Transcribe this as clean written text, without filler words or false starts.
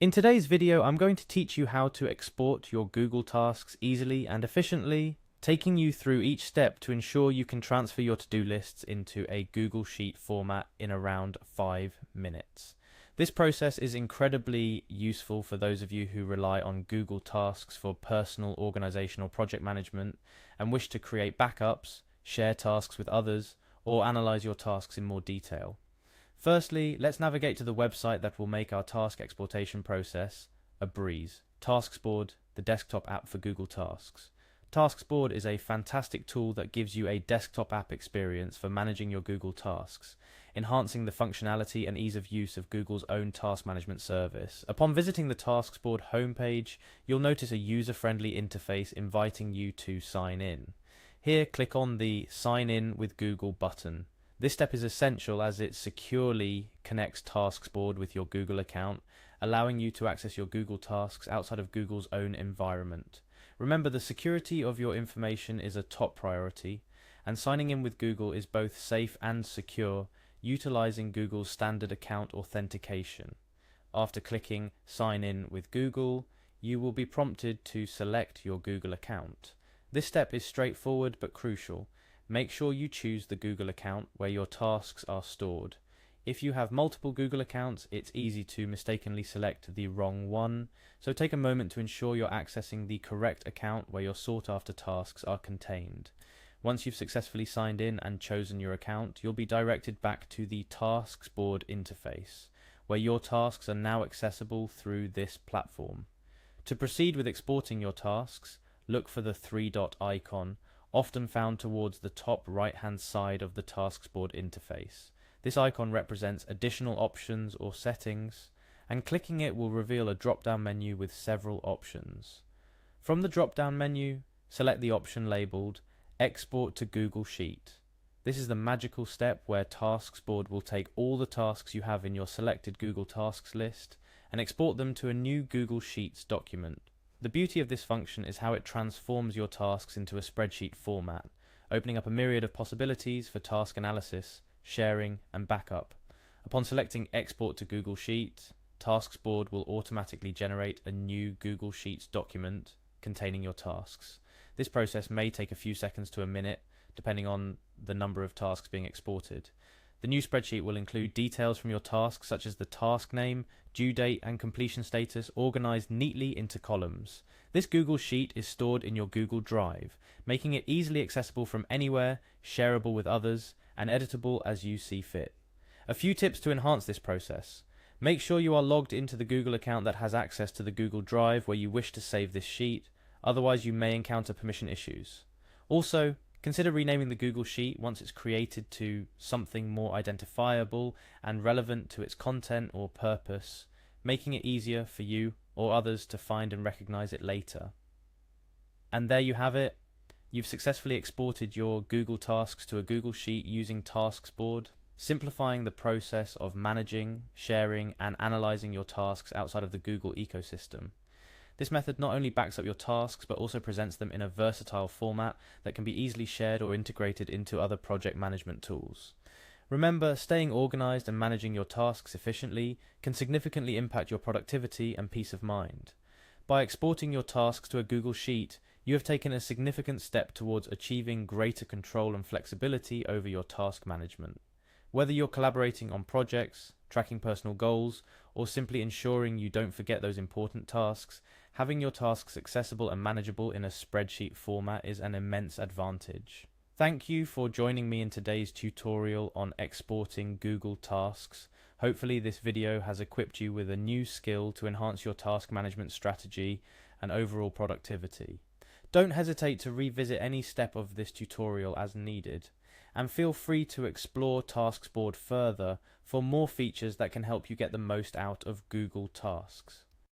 In today's video, I'm going to teach you how to export your Google tasks easily and efficiently, taking you through each step to ensure you can transfer your to-do lists into a Google Sheet format in around 5 minutes. This process is incredibly useful for those of you who rely on Google Tasks for personal organization or project management and wish to create backups, share tasks with others, or analyze your tasks in more detail. Firstly, let's navigate to the website that will make our task exportation process a breeze. TaskSboard, the desktop app for Google Tasks. TaskSboard is a fantastic tool that gives you a desktop app experience for managing your Google Tasks, enhancing the functionality and ease of use of Google's own task management service. Upon visiting the TaskSboard homepage, you'll notice a user-friendly interface inviting you to sign in. Here, click on the Sign In with Google button. This step is essential as it securely connects TaskSboard with your Google account, allowing you to access your Google Tasks outside of Google's own environment. Remember, the security of your information is a top priority, and signing in with Google is both safe and secure, utilizing Google's standard account authentication. After clicking Sign In with Google, you will be prompted to select your Google account. This step is straightforward but crucial. Make sure you choose the Google account where your tasks are stored. If you have multiple Google accounts, it's easy to mistakenly select the wrong one, so take a moment to ensure you're accessing the correct account where your sought-after tasks are contained. Once you've successfully signed in and chosen your account, you'll be directed back to the TaskSboard interface, where your tasks are now accessible through this platform. To proceed with exporting your tasks, look for the three-dot icon, often found towards the top right-hand side of the TaskSboard interface. This icon represents additional options or settings, and clicking it will reveal a drop-down menu with several options. From the drop-down menu, select the option labeled Export to Google Sheet. This is the magical step where TaskSboard will take all the tasks you have in your selected Google Tasks list and export them to a new Google Sheets document. The beauty of this function is how it transforms your tasks into a spreadsheet format, opening up a myriad of possibilities for task analysis, sharing, and backup. Upon selecting Export to Google Sheet, TaskSboard will automatically generate a new Google Sheets document containing your tasks. This process may take a few seconds to a minute, depending on the number of tasks being exported. The new spreadsheet will include details from your tasks such as the task name, due date, and completion status organized neatly into columns. This Google Sheet is stored in your Google Drive, making it easily accessible from anywhere, shareable with others, and editable as you see fit. A few tips to enhance this process. Make sure you are logged into the Google account that has access to the Google Drive where you wish to save this sheet, otherwise you may encounter permission issues. Also, consider renaming the Google Sheet once it's created to something more identifiable and relevant to its content or purpose, making it easier for you or others to find and recognize it later. And there you have it. You've successfully exported your Google Tasks to a Google Sheet using TaskSboard, simplifying the process of managing, sharing, and analyzing your tasks outside of the Google ecosystem. This method not only backs up your tasks, but also presents them in a versatile format that can be easily shared or integrated into other project management tools. Remember, staying organized and managing your tasks efficiently can significantly impact your productivity and peace of mind. By exporting your tasks to a Google Sheet, you have taken a significant step towards achieving greater control and flexibility over your task management. Whether you're collaborating on projects, tracking personal goals, or simply ensuring you don't forget those important tasks, having your tasks accessible and manageable in a spreadsheet format is an immense advantage. Thank you for joining me in today's tutorial on exporting Google Tasks. Hopefully this video has equipped you with a new skill to enhance your task management strategy and overall productivity. Don't hesitate to revisit any step of this tutorial as needed, and feel free to explore TaskSboard further for more features that can help you get the most out of Google Tasks.